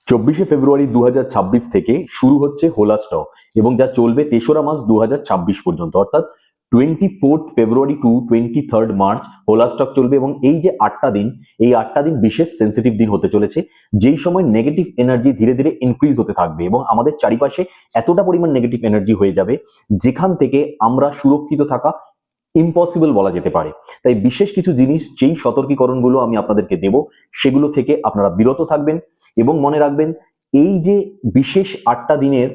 24শে ফেব্রুয়ারি 2026 থেকে শুরু হচ্ছে হোলা স্টক এবং যা চলবে 3রা মার্চ 2026 পর্যন্ত, অর্থাৎ 24 ফেব্রুয়ারি টু 23 মার্চ হোলা স্টক চলবে। এবং এই যে 8টা দিন, এই 8টা দিন বিশেষ সেন্সিটিভ দিন হতে চলেছে, যেই সময় নেগেটিভ এনার্জি ধীরে ধীরে ইনক্রিজ হতে থাকবে এবং আমাদের চারিপাশে এতটা পরিমাণ নেগেটিভ এনার্জি হয়ে যাবে যেখান থেকে আমরা সুরক্ষিত থাকা ইম্পসিবল বলা যেতে পারে। তাই বিশেষ কিছু জিনিস, যেই সতর্কীকরণগুলো আমি আপনাদেরকে দেব, সেগুলো থেকে আপনারা বিরত থাকবেন এবং মনে রাখবেন এই যে বিশেষ 8টা দিনের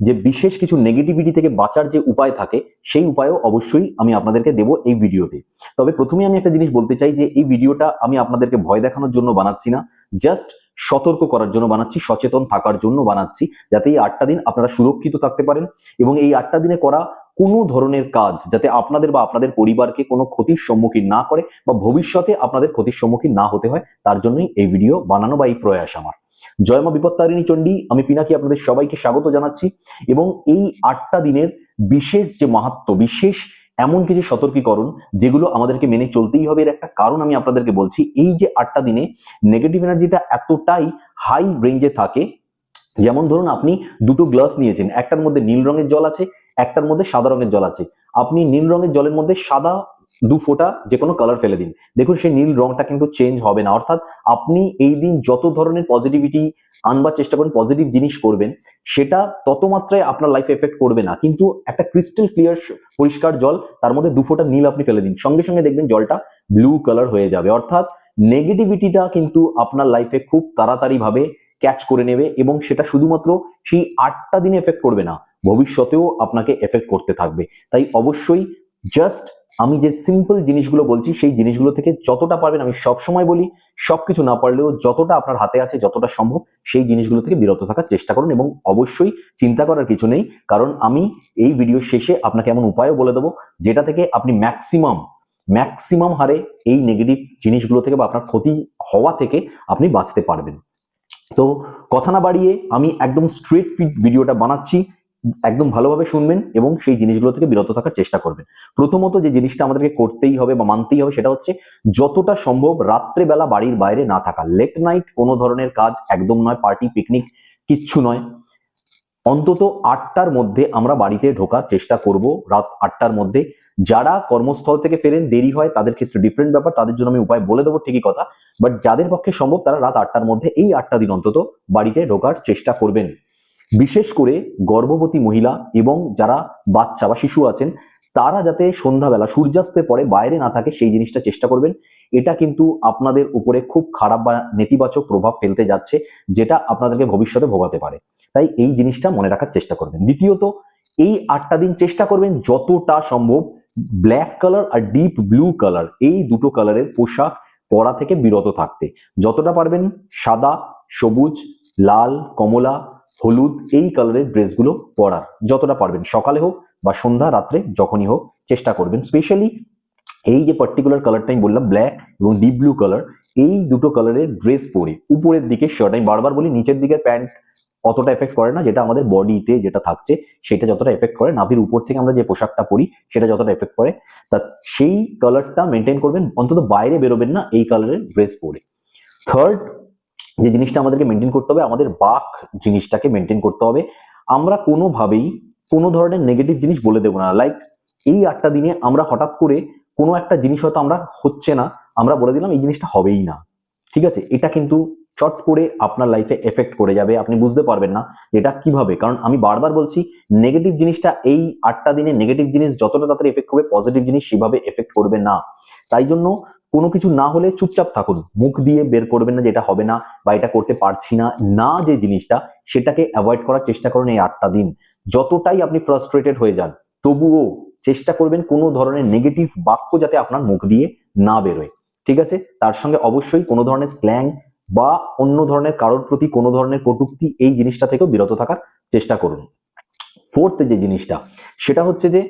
যে বিশেষ কিছু নেগেটিভিটি থেকে বাঁচার যে উপায় থাকে, সেই উপায়ও অবশ্যই আমি আপনাদেরকে দেব এই ভিডিওতে। তবে প্রথমে আমি একটা জিনিস বলতে চাই যে এই ভিডিওটা আমি আপনাদেরকে ভয় দেখানোর জন্য বানাচ্ছি না, জাস্ট সতর্ক করার জন্য বানাচ্ছি, সচেতন থাকার জন্য বানাচ্ছি, যাতে এই 8টা দিন আপনারা সুরক্ষিত থাকতে পারেন এবং এই 8টা দিনে করা কোনো ধরনের কাজ যাতে আপনাদের বা আপনাদের পরিবারকে কোনো ক্ষতির সম্মুখীন না করে বা ভবিষ্যতে আপনাদের ক্ষতির সম্মুখীন না হতে হয়, তার জন্যই এই ভিডিও বানানো বা এই প্রয়াস আমার। জয় মা বিপত্তারিণী চণ্ডী, আমি পিনাকি আপনাদের সবাইকে স্বাগত জানাচ্ছি। এবং এই 8টা দিনের বিশেষ যে মাহাত্ম্য, বিশেষ এমন কিছু সতর্কীকরণ যেগুলো আমাদেরকে মেনে চলতেই হবে, এর একটা কারণ আমি আপনাদেরকে বলছি। এই যে 8টা দিনে নেগেটিভ এনার্জিটা এতটাই হাই রেঞ্জে থাকে, যেমন ধরুন আপনি দুটো গ্লাস নিয়েছেন, একটার মধ্যে নীল রঙের জল আছে, একটার মধ্যে সাদা রঙের জল আছে। আপনি নীল রঙের জলের মধ্যে সাদা 2 ফোঁটা যে কোনো কালার ফেলে দিন, দেখুন সেই নীল রংটা কিন্তু চেঞ্জ হবে না। অর্থাৎ আপনি এই দিন যত ধরনের পজিটিভিটি আনবার চেষ্টা করেন, পজিটিভ জিনিস করবেন, সেটা তত মাত্রায় আপনার লাইফে এফেক্ট করবে না। কিন্তু একটা ক্রিস্টাল ক্লিয়ার পরিষ্কার জল, তার মধ্যে 2 ফোঁটা নীল আপনি ফেলে দিন, সঙ্গে সঙ্গে দেখবেন জলটা ব্লু কালার হয়ে যাবে। অর্থাৎ নেগেটিভিটিটা কিন্তু আপনার লাইফে খুব তাড়াতাড়ি ভাবে ক্যাচ করে নেবে এবং সেটা শুধুমাত্র সেই 8টা দিনে এফেক্ট করবে না, ভবিষ্যতেও আপনাকে এফেক্ট করতে থাকবে। তাই অবশ্যই জাস্ট আমি যে সিম্পল জিনিসগুলো বলছি, সেই জিনিসগুলো থেকে যতটা পারবেন, আমি সবসময় বলি সবকিছু না পারলেও যতটা আপনার হাতে আছে, যতটা সম্ভব সেই জিনিসগুলো থেকে বিরত থাকার চেষ্টা করুন। এবং অবশ্যই চিন্তা করার কিছু নেই, কারণ আমি এই ভিডিও শেষে আপনাকে এমন উপায়ও বলে দেবো যেটা থেকে আপনি ম্যাক্সিমাম হারে এই নেগেটিভ জিনিসগুলো থেকে বা আপনার ক্ষতি হওয়া থেকে আপনি বাঁচতে পারবেন। তো কথা না বাড়িয়ে আমি একদম স্ট্রেট ফিট ভিডিওটা বানাচ্ছি, একদম ভালোভাবে শুনবেন এবং সেই জিনিসগুলো থেকে বিরত থাকার চেষ্টা করবেন। প্রথমত যে জিনিসটা আমাদেরকে করতেই হবে বা মানতেই হবে, সেটা হচ্ছে যতটা সম্ভব রাত্রেবেলা বাড়ির বাইরে না থাকা। লেট নাইট কোনো ধরনের কাজ একদম নয়, পার্টি পিকনিক কিচ্ছু নয়। অন্তত 8টার মধ্যে আমরা বাড়িতে ঢোকার চেষ্টা করব, রাত 8টার মধ্যে। যারা কর্মস্থল থেকে ফেরেন দেরি হয়, তাদের ক্ষেত্রে ডিফারেন্ট ব্যাপার, তাদের জন্য আমি উপায় বলে দেবো, ঠিকই কথা। বাট যাদের পক্ষে সম্ভব তারা রাত 8টার মধ্যে এই 8টা দিন অন্তত বাড়িতে ঢোকার চেষ্টা করবেন। বিশেষ করে গর্ভবতী মহিলা এবং যারা বাচ্চা বা শিশু আছেন, তারা যাতে সন্ধ্যাবেলা সূর্যাস্তের পরে বাইরে না থাকে সেই জিনিসটা চেষ্টা করবেন। এটা কিন্তু আপনাদের উপরে খুব খারাপ বা নেতিবাচক প্রভাব ফেলতে যাচ্ছে, যেটা আপনাদেরকে ভবিষ্যতে ভোগাতে পারে। তাই এই জিনিসটা মনে রাখার চেষ্টা করবেন। দ্বিতীয়ত, এই 8টা দিন চেষ্টা করবেন যতটা সম্ভব ব্ল্যাক কালার আর ডিপ ব্লু কালার, এই দুটো কালারের পোশাক পরা থেকে বিরত থাকতে। যতটা পারবেন সাদা, সবুজ, লাল, কমলা, হলুদ এই কালারের ড্রেসগুলো পরার যতটা পারবেন, সকালে হোক বা সন্ধ্যা রাত্রে যখনই হোক চেষ্টা করবেন। স্পেশালি এই যে পার্টিকুলার কালারটা আমি বললাম ব্ল্যাক এবং ডিপ ব্লু কালার, এই দুটো কালারের ড্রেস পরে উপরের দিকে শার্ট, আমি বারবার বলি নিচের দিকের প্যান্ট অতটা এফেক্ট করে না, যেটা আমাদের বডিতে যেটা থাকছে সেটা যতটা এফেক্ট করে, নাভির উপর থেকে আমরা যে পোশাকটা পরি সেটা যতটা এফেক্ট করে, তা সেই কালারটা মেনটেন করবেন। অন্তত বাইরে বেরোবেন না এই কালারের ড্রেস পরে। থার্ড যে জিনিসটা আমাদেরকে মেনটেন করতে হবে, আমাদের বাক জিনিসটাকে মেনটেন করতে হবে। আমরা কোনোভাবেই কোনো ধরনের নেগেটিভ জিনিস বলে দেবো না। লাইক এই 8টা দিনে আমরা হঠাৎ করে কোনো একটা জিনিস হয়তো আমরা হচ্ছে না, আমরা বলে দিলাম এই জিনিসটা হবেই না, ঠিক আছে? এটা কিন্তু চট করে আপনার লাইফে এফেক্ট করে যাবে, আপনি বুঝতে পারবেন না এটা কিভাবে। কারণ আমি বারবার বলছি নেগেটিভ জিনিসটা এই 8টা দিনে নেগেটিভ জিনিস যতটা তাড়াতাড়ি এফেক্ট করবে, পজিটিভ জিনিস সেভাবে এফেক্ট করবে না। তাই জন্য কোনো কিছু না হলে চুপচাপ থাকুন, মুখ দিয়ে বের করবেন না যে এটা হবে না বা এটা করতে পারছি না, না যে জিনিসটা সেটাকে অ্যাভয়েড করার চেষ্টা করুন। এই 8টা দিন যতটাই আপনি ফ্রাস্ট্রেটেড হয়ে যান, তবুও চেষ্টা করবেন কোনো ধরনের নেগেটিভ বাক্য যাতে আপনার মুখ দিয়ে না বেরোয়, ঠিক আছে? তার সঙ্গে অবশ্যই কোনো ধরনের স্ল্যাং বা অন্য ধরনের কারোর প্রতি কোনো ধরনের কটূক্তি, এই জিনিসটা থেকেও বিরত থাকার চেষ্টা করুন। ফোর্থ যে জিনিসটা সেটা হচ্ছে যে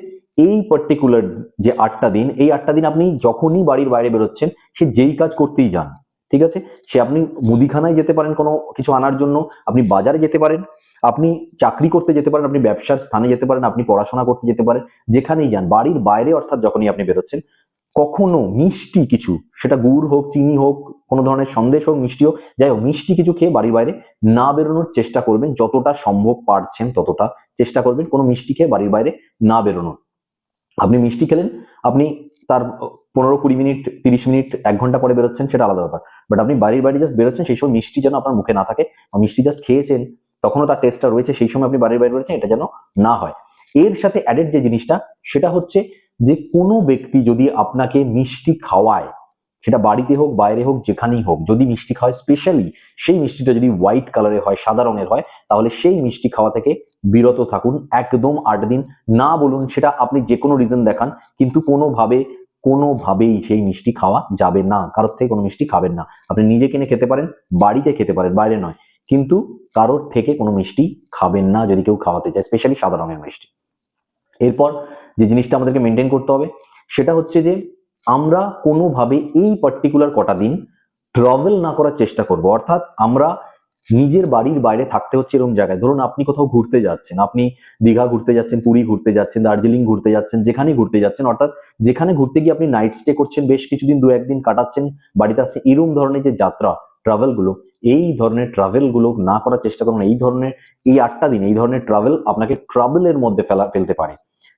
এই পার্টিকুলার যে 8টা দিন, এই 8টা দিন আপনি যখনই বাড়ির বাইরে বেরোচ্ছেন, সে যেই কাজ করতেই যান, ঠিক আছে? সে আপনি মুদিখানায় যেতে পারেন কোনো কিছু আনার জন্য, আপনি বাজারে যেতে পারেন, আপনি চাকরি করতে যেতে পারেন, আপনি ব্যবসার স্থানে যেতে পারেন, আপনি পড়াশোনা করতে যেতে পারেন, যেখানেই যান বাড়ির বাইরে, অর্থাৎ যখনই আপনি বেরোচ্ছেন কখনো মিষ্টি কিছু, সেটা গুড় হোক, চিনি হোক, কোনো ধরনের সন্দেশ হোক, মিষ্টি হোক, যাই হোক মিষ্টি কিছু খেয়ে বাড়ির বাইরে না বেরোনোর চেষ্টা করবেন, যতটা সম্ভব পারছেন ততটা চেষ্টা করবেন কোনো মিষ্টি খেয়ে বাড়ির বাইরে না বেরোনোর। আপনি মিষ্টি খেলেন, আপনি তার 15-20 মিনিট, 30 মিনিট, 1 ঘন্টা পরে বেরোচ্ছেন, সেটা আলাদা ব্যাপার। বাট আপনি বাড়ির বাইরে জাস্ট বেরোচ্ছেন, সেই সময় মিষ্টি যেন আপনার মুখে না থাকে, বা মিষ্টি জাস্ট খেয়েছেন তখনও তার টেস্টটা রয়েছে, সেই সময় আপনি বাড়ির বাইরে বেরোচ্ছেন, এটা যেন না হয়। এর সাথে অ্যাডেড যে জিনিসটা, সেটা হচ্ছে যে কোনো ব্যক্তি যদি আপনাকে মিষ্টি খাওয়ায়, সেটা বাড়িতে হোক বাইরে হোক যেখানেই হোক, যদি মিষ্টি খাওয়ায়, স্পেশালি সেই মিষ্টিটা যদি হোয়াইট কালারের হয়, সাদা রঙের হয়, তাহলে সেই মিষ্টি খাওয়া থেকে বিরত থাকুন একদম 8 দিন। না বলুন, সেটা আপনি যে কোনো রিজন দেখান, কিন্তু কোনোভাবেই সেই মিষ্টি খাওয়া যাবে না। কারোর থেকে কোনো মিষ্টি খাবেন না। আপনি নিজে কিনে খেতে পারেন, বাড়িতে খেতে পারেন, বাইরে নয়, কিন্তু কারোর থেকে কোনো মিষ্টি খাবেন না যদি কেউ খাওয়াতে চায়, স্পেশালি সাদা রঙের মিষ্টি। এরপর যে জিনিসটা আমাদেরকে মেনটেন করতে হবে, সেটা হচ্ছে যে আমরা কোনোভাবে এই পার্টিকুলার কটা দিন ট্রাভেল না করার চেষ্টা করব। অর্থাৎ আমরা নিজের বাড়ির বাইরে থাকতে হচ্ছে এরকম জায়গায়, ধরুন আপনি কোথাও ঘুরতে যাচ্ছেন, আপনি দীঘা ঘুরতে যাচ্ছেন, পুরী ঘুরতে যাচ্ছেন, দার্জিলিং ঘুরতে যাচ্ছেন, যেখানেই ঘুরতে যাচ্ছেন, অর্থাৎ যেখানে ঘুরতে গিয়ে আপনি নাইট স্টে করছেন, বেশ কিছুদিন 2-1 দিন কাটাচ্ছেন, বাড়িতে আসছেন, এরকম ধরনের যে যাত্রা, ট্রাভেলগুলো, এই ধরনের ট্রাভেলগুলো না করার চেষ্টা করুন। এই 8টা দিন এই ধরনের ট্রাভেল আপনাকে ট্রাভেলের মধ্যে ফেলতে পারে।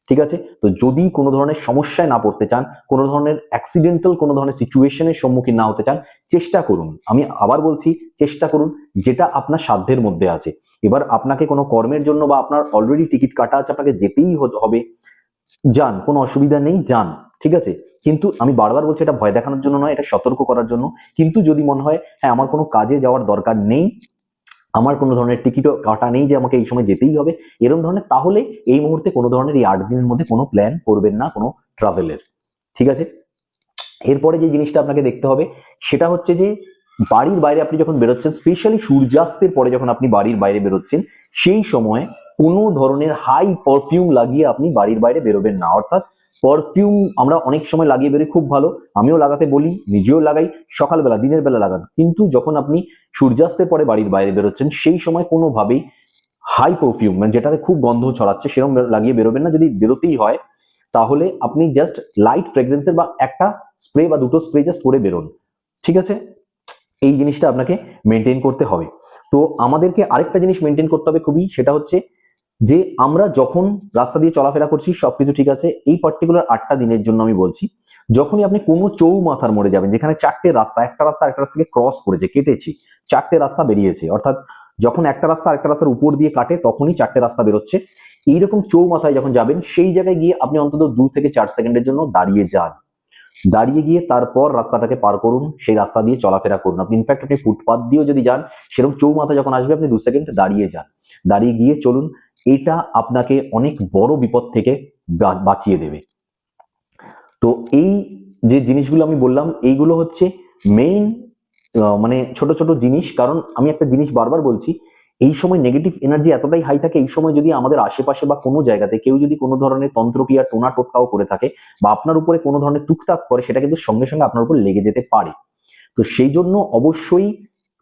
ঠিক আছে? তো যদি কোনো ধরনের সমস্যায় না পড়তে চান, কোনো ধরনের অ্যাক্সিডেন্টাল কোনো ধরনের সিচুয়েশনের সম্মুখীন না হতে চান, চেষ্টা করুন, আমি আবার বলছি, চেষ্টা করুন যেটা আপনার সাধ্যের মধ্যে আছে। এবার আপনাকে কোনো কর্মের জন্য বা আপনার অলরেডি টিকিট কাটা আছে, আপনাকে যেতেই হবে, যান, কোনো অসুবিধা নেই, যান, ঠিক আছে? কিন্তু আমি বারবার বলছি, এটা ভয় দেখানোর জন্য নয়, এটা সতর্ক করার জন্য। কিন্তু যদি মনে হয় হ্যাঁ আমার কোনো কাজে যাওয়ার দরকার নেই, আমার কোনো ধরনের টিকিটও কাটা নেই যে আমাকে এই সময় যেতেই হবে, এরকম ধরনের, তাহলে এই মুহূর্তে কোনো ধরনের এই 8 দিনের মধ্যে কোনো প্ল্যান করবেন না কোনো ট্রাভেলের। ঠিক আছে? এরপরে যে জিনিসটা আপনাকে দেখতে হবে, সেটা হচ্ছে যে বাড়ির বাইরে আপনি যখন বেরোচ্ছেন, স্পেশালি সূর্যাস্তের পরে যখন আপনি বাড়ির বাইরে বেরোচ্ছেন, সেই সময় কোনো ধরনের হাই পারফিউম লাগিয়ে আপনি বাড়ির বাইরে বেরোবেন না। অর্থাৎ পারফিউম আমরা অনেক সময় লাগিয়ে বেরোই, খুব ভালো, আমিও লাগাতে বলি, নিজেও লাগাই, সকালবেলা, দিনের বেলা লাগান, কিন্তু যখন আপনি সূর্যাস্তের পরে বাড়ির বাইরে বেরোচ্ছেন, সেই সময় কোনোভাবেই হাই পারফিউম, মানে যেটাতে খুব গন্ধ ছড়াচ্ছে, সেরকম লাগিয়ে বেরোবেন না। যদি বেরোতেই হয়, তাহলে আপনি জাস্ট লাইট ফ্রেগ্রেন্সের বা একটা স্প্রে বা দুটো স্প্রে জাস্ট করে বেরোন। ঠিক আছে? এই জিনিসটা আপনাকে মেনটেন করতে হবে। তো আমাদেরকে আরেকটা জিনিস মেনটেন করতে হবে খুবই, সেটা হচ্ছে যে আমরা যখন রাস্তা দিয়ে চলাফেরা করছি, সবকিছু ঠিক আছে, এই পার্টিকুলার 8টা দিনের জন্য আমি বলছি, যখনই আপনি কোনো চৌমাথার মোড়ে যাবেন, যেখানে 4টে রাস্তা, একটা রাস্তা আরেকটা রাস্তাকে ক্রস করেছে, কেটেছে, 4টে রাস্তা বেরিয়েছে, অর্থাৎ যখন একটা রাস্তা আরেকটা রাস্তার উপর দিয়ে কাটে, তখনই 4টে রাস্তা বেরোচ্ছে, এইরকম চৌমাথায় যখন যাবেন, সেই জায়গায় গিয়ে আপনি অন্তত 2 থেকে 4 সেকেন্ডের জন্য দাঁড়িয়ে যান। দাঁড়িয়ে গিয়ে তারপর রাস্তাটাকে পার করুন, সেই রাস্তা দিয়ে চলাফেরা করুন। আপনি ইনফ্যাক্ট আপনি ফুটপাথ দিয়েও যদি যান, সেরকম চৌমাথা যখন আসবে, আপনি 2 সেকেন্ড দাঁড়িয়ে যান, দাঁড়িয়ে গিয়ে চলুন। এটা আপনাকে অনেক বড় বিপদ থেকে বাঁচিয়ে দেবে। তো এই যে জিনিসগুলো আমি বললাম, এইগুলো হচ্ছে মেইন, মানে ছোট ছোট জিনিস। কারণ আমি একটা জিনিস বারবার বলছি, এই সময় নেগেটিভ এনার্জি এতটাই হাই থাকে, এই সময় যদি আমাদের আশেপাশে বা কোনো জায়গাতে কেউ যদি কোনো ধরনের তন্ত্রক্রিয়া, টোনা টোটকাও করে থাকে, বা আপনার উপরে কোনো ধরনের তুকতাক করে, সেটা কিন্তু সঙ্গে সঙ্গে আপনার উপর লেগে যেতে পারে। তো সেই জন্য অবশ্যই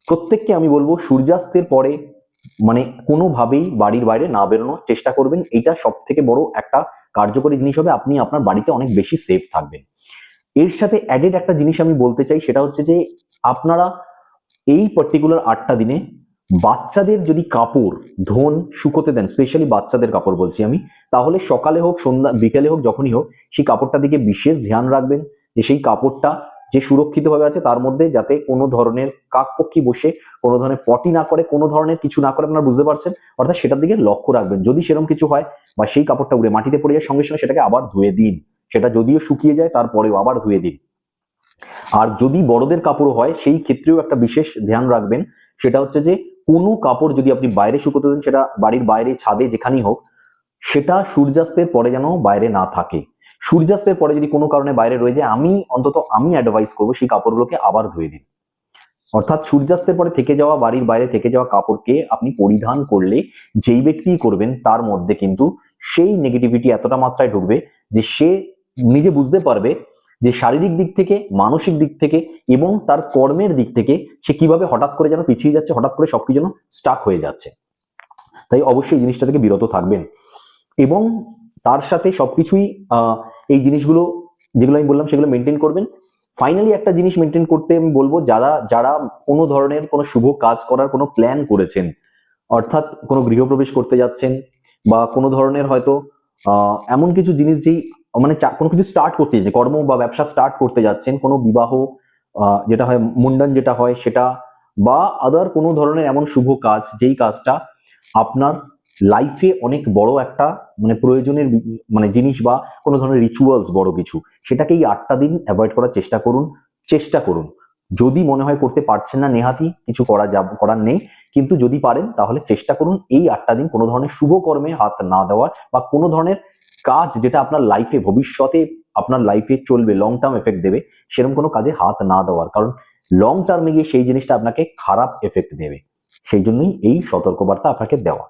প্রত্যেককে আমি বলবো, সূর্যাস্তের পরে মানে কোনোভাবেই বাড়ির বাইরে না বেরোনোর চেষ্টা করবেন। এটা সব থেকে বড় একটা কার্যকরী জিনিস হবে, আপনি আপনার বাড়িতে অনেক বেশি সেফ থাকবেন। এর সাথে অ্যাডেড একটা জিনিস আমি বলতে চাই, সেটা হচ্ছে যে আপনারা এই পার্টিকুলার 8টা দিনে বাচ্চাদের যদি কাপড় ধোন, শুকোতে দেন, স্পেশালি বাচ্চাদের কাপড় বলছি আমি, তাহলে সকালে হোক, সন্ধ্যা, বিকেলে হোক, যখনই হোক, সেই কাপড়টার দিকে বিশেষ ধ্যান রাখবেন, যে সেই কাপড়টা যে সুরক্ষিতভাবে আছে, তার মধ্যে যাতে কোনো ধরনের কাকপক্ষী বসে কোনো ধরনের পটি না করে, কোনো ধরনের কিছু না করে, আপনারা বুঝতে পারছেন, অর্থাৎ সেটার দিকে লক্ষ্য রাখবেন। যদি সেরকম কিছু হয়, বা সেই কাপড়টা উড়ে মাটিতে পড়ে যায়, সঙ্গে সঙ্গে সেটাকে আবার ধুয়ে দিন। সেটা যদিও শুকিয়ে যায়, তারপরেও আবার ধুয়ে দিন। আর যদি বড়দের কাপড় হয়, সেই ক্ষেত্রেও একটা বিশেষ ধ্যান রাখবেন, সেটা হচ্ছে যে কোনো কাপড় যদি আপনি বাইরে শুকোতে দেন, সেটা বাড়ির বাইরে, ছাদে, যেখানেই হোক, সেটা সূর্যাস্তের পরে যেন বাইরে না থাকে। সূর্যাস্তের পরে যদি কোনো কারণে বাইরে রয়ে যায়, আমি অ্যাডভাইস করবো সেই কাপড়গুলোকে আবার ধুয়ে দিন। অর্থাৎ সূর্যাস্তের পরে থেকে যাওয়া, বাড়ির বাইরে থেকে যাওয়া কাপড়কে আপনি পরিধান করলে, যেই ব্যক্তি করবেন তার মধ্যে কিন্তু সেই নেগেটিভিটি এতটা মাত্রায় ঢুকবে যে সে নিজে বুঝতে পারবে যে শারীরিক দিক থেকে, মানসিক দিক থেকে এবং তার কর্মের দিক থেকে সে কিভাবে হঠাৎ করে যেন পিছিয়ে যাচ্ছে, হঠাৎ করে সবকিছু যেন স্টাক হয়ে যাচ্ছে। তাই অবশ্যই এই জিনিসটা থেকে বিরত থাকবেন। এবং তার সাথে সবকিছুই এই জিনিসগুলো যেগুলো আমি বললাম সেগুলো মেনটেন করবেন। ফাইনালি একটা জিনিস মেনটেন করতে আমি বলবো, যারা কোনো ধরনের কোনো শুভ কাজ করার কোনো প্ল্যান করেছেন, অর্থাৎ কোনো গৃহপ্রবেশ করতে যাচ্ছেন বা কোনো ধরনের হয়তো এমন কিছু জিনিস যেই মানে কোনো কিছু স্টার্ট করতে যাচ্ছেন, কর্ম বা ব্যবসা স্টার্ট করতে যাচ্ছেন, কোনো বিবাহ যেটা হয় মুন্ডন যেটা হয় সেটা, বা আদার কোনো ধরনের এমন শুভ কাজ যেই কাজটা আপনার লাইফে অনেক বড় একটা মানে প্রয়োজনের মানে জিনিস বা কোনো ধরনের রিচুয়ালস বড় কিছু, সেটাকে এই 8টা দিন অ্যাভয়েড করার চেষ্টা করুন। যদি মনে হয় করতে পারছেন না, নেহাতি কিছু করার নেই, কিন্তু যদি পারেন তাহলে চেষ্টা করুন এই 8টা দিন কোনো ধরনের শুভ কর্মে হাত না দেওয়ার, বা কোনো ধরনের কাজ যেটা আপনার লাইফে ভবিষ্যতে আপনার লাইফে চলবে, লং টার্ম এফেক্ট দেবে, সেরকম কোনো কাজে হাত না দেওয়ার, কারণ লং টার্মে গিয়ে সেই জিনিসটা আপনাকে খারাপ এফেক্ট দেবে। সেই জন্যই এই সতর্কবার্তা আপনাকে দেওয়া।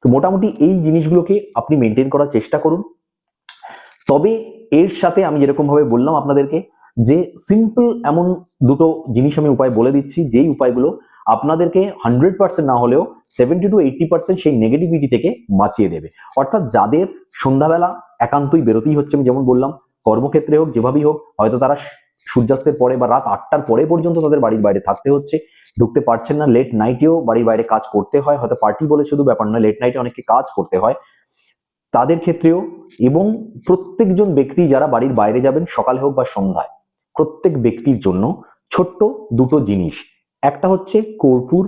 তো মোটামুটি এই জিনিসগুলোকে আপনি মেনটেন করার চেষ্টা করুন। তবে এর সাথে আমি যেরকম ভাবে বললাম আপনাদেরকে যে সিম্পল এমন দুটো জিনিস আমি উপায় বলে দিচ্ছি, যেই উপায়গুলো আপনাদেরকে 100% না হলেও 70 to 80% সেই নেগেটিভিটি থেকে বাঁচিয়ে দেবে। অর্থাৎ যাদের সন্ধ্যাবেলা একান্তই বেরোতেই হচ্ছে, আমি যেমন বললাম কর্মক্ষেত্রে হোক যেভাবেই হোক, হয়তো তারা সূর্যাস্তের পরে বা রাত 8টার পরে পর্যন্ত তাদের বাড়ির বাইরে থাকতে হচ্ছে, ঢুকতে পারছেন না, লেট নাইটেও বাড়ির বাইরে কাজ করতে হয়, হয়তো পার্টি বলে শুধু ব্যাপার নয়, লেট নাইটে অনেককে কাজ করতে হয়, তাদের ক্ষেত্রেও, এবং প্রত্যেকজন ব্যক্তি যারা বাড়ির বাইরে যাবেন সকালে হোক বা সন্ধ্যায়, প্রত্যেক ব্যক্তির জন্য ছোট্ট দুটো জিনিস, একটা হচ্ছে কর্পূর,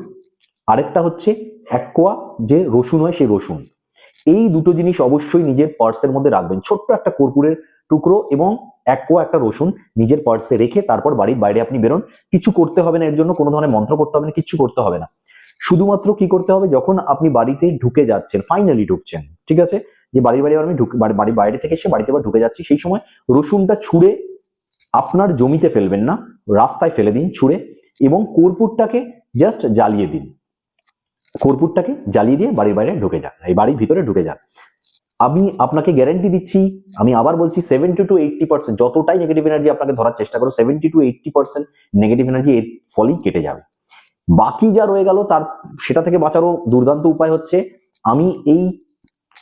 আরেকটা হচ্ছে অ্যাকোয়া, যে রসুন হয় সেই রসুন। এই দুটো জিনিস অবশ্যই নিজের পার্সের মধ্যে রাখবেন। ছোট্ট একটা কর্পূরের টুকরো এবং অ্যাকোয়া একটা রসুন নিজের পার্সে রেখে তারপর বাড়ির বাইরে আপনি বেরোন। কিছু করতে হবে না, এর জন্য কোনো ধরনের মন্ত্র করতে হবে না, কিছু করতে হবে না। শুধুমাত্র কি করতে হবে, যখন আপনি বাড়িতে ঢুকে যাচ্ছেন, ফাইনালি ঢুকছেন, ঠিক আছে, যে বাড়ির আমি বাড়ির বাইরে থেকে এসে বাড়িতে আবার ঢুকে যাচ্ছি, সেই সময় রসুনটা ছুঁড়ে আপনার জমিতে ফেলবেন না, রাস্তায় ফেলে দিন ছুঁড়ে, এবং কর্পূরটাকে জাস্ট জ্বালিয়ে দিন। কর্পূরটাকে জ্বালিয়ে দিয়ে বাড়ির বাইরে ঢুকে যান, এই বাড়ির ভিতরে ঢুকে যান। আমি আপনাকে গ্যারান্টি দিচ্ছি, আমি আবার বলছি 70 to 80%, যতটাই নেগেটিভ এনার্জি আপনাকে ধরার চেষ্টা করো, 70 to 80% নেগেটিভ এনার্জি এর ফলেই কেটে যাবে। বাকি যা রয়ে গেল তার সেটা থেকে বাঁচারও দুর্দান্ত উপায় হচ্ছে, আমি এই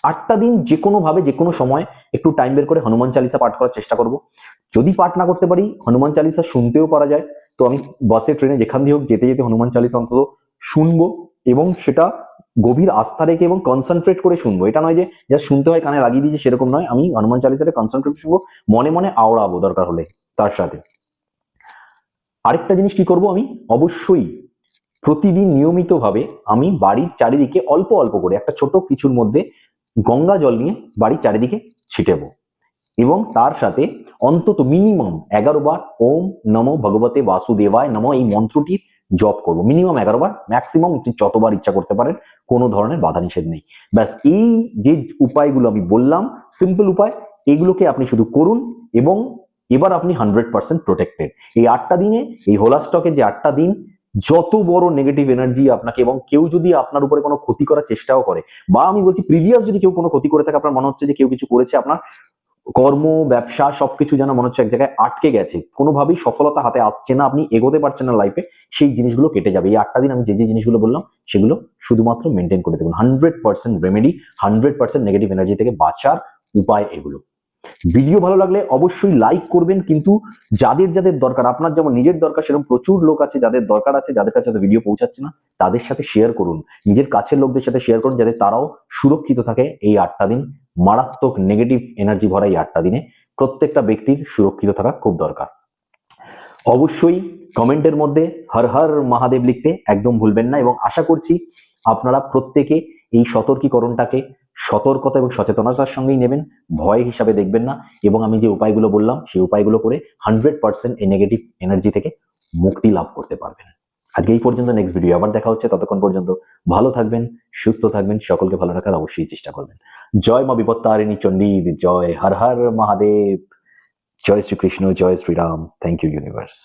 8টা দিন যে কোনো ভাবে যে কোনো সময় একটু টাইম বের করে হনুমান চালিসা পাঠ করার চেষ্টা করব। যদি পাঠ না করতে পারি, হনুমান চালিসা শুনতেও পারা যায়, তো আমি বাসে ট্রেনে যেখান দিয়ে হোক যেতে যেতে হনুমান চালিসা অন্তত শুনবো, এবং সেটা গভীর আস্থা রেখে এবং কনসেন্ট্রেট করে শুনবো। এটা নয় যে জাস্ট শুনতে হয় কানে লাগিয়ে দিয়েছি, সেরকম নয়, আমি হনুমান চালিসাটা কনসেন্ট্রেট শুনবো, মনে মনে আওড়াবো দরকার হলে তার সাথে। আরেকটা জিনিস কি করব, আমি অবশ্যই প্রতিদিন নিয়মিতভাবে আমি বাড়ির চারিদিকে অল্প অল্প করে একটা ছোট কিছুর মধ্যে গঙ্গা জল নিয়ে বাড়ির চারিদিকে ছিটেবো, এবং তার সাথে অন্তত মিনিমাম 11 বার ওম নমো ভগবতে বাসুদেবায় নমো এই মন্ত্রটি জপ করব, মিনিমাম 11 বার, ম্যাক্সিমাম যতবার ইচ্ছা করতে পারেন, কোনো ধরনের বাধা নিষেধ নেই। ব্যাস এই যে উপায়গুলো আমি বললাম, সিম্পল উপায়, এগুলোকে আপনি শুধু করুন, এবং এবার আপনি 100% প্রোটেক্টেড। এই 8টা দিনে, এই হোলা স্টকের যে 8টা দিন, যত বড় নেগেটিভ এনার্জি আপনাকে, এবং কেউ যদি আপনার উপরে কোনো ক্ষতি করার চেষ্টাও করে, বা আমি বলছি প্রিভিয়াস যদি কেউ কোনো ক্ষতি করে থাকে, আপনার মনে হচ্ছে যে কেউ কিছু করেছে, আপনার কর্ম ব্যবসা সবকিছু যেন মনে হচ্ছে এক জায়গায় আটকে গেছে, কোনোভাবেই সফলতা হাতে আসছে না, আপনি এগোতে পারছেন না লাইফে, সেই জিনিসগুলো কেটে যাবে। এই 8টা দিন আমি যে যে জিনিসগুলো বললাম সেগুলো শুধুমাত্র মেনটেন করে দেখুন। 100% রেমেডি, 100% নেগেটিভ এনার্জি থেকে বাঁচার উপায় এগুলো। ভিডিও ভালো লাগলে অবশ্যই লাইক করবেন, কিন্তু যাদের যাদের দরকার, আপনার যেমন নিজের দরকার সেরকম প্রচুর লোক আছে যাদের দরকার আছে, যাদের কাছে ভিডিও পৌঁছাচ্ছে না, তাদের সাথে শেয়ার করুন, নিজের কাছের লোকদের সাথে শেয়ার করুন, যাতে তারাও সুরক্ষিত থাকে এই 8টা দিন। মারাত্মক নেগেটিভ এনার্জি ভরা এই 8টা দিনে প্রত্যেকটা ব্যক্তির সুরক্ষিত থাকা খুব দরকার। অবশ্যই কমেন্টের মধ্যে হর হর মহাদেব লিখতে একদম ভুলবেন না, এবং আশা করছি আপনারা প্রত্যেকে এই সতর্কীকরণটাকে সতর্কতা এবং সচেতনতার সঙ্গেই নেবেন, ভয় হিসাবে দেখবেন না, এবং আমি যে উপায়গুলো বললাম সেই উপায়গুলো করে 100% এই নেগেটিভ এনার্জি থেকে মুক্তি লাভ করতে পারবেন। আজকে এই পর্যন্ত, নেক্সট ভিডিও আবার দেখা হচ্ছে, ততক্ষণ পর্যন্ত ভালো থাকবেন, সুস্থ থাকবেন, সকলকে ভালো রাখার অবশ্যই চেষ্টা করবেন। জয় মা বিপত্তারিণী চণ্ডী, জয় হর হর মহাদেব, জয় শ্রীকৃষ্ণ, জয় শ্রীরাম, থ্যাংক ইউ ইউনিভার্স।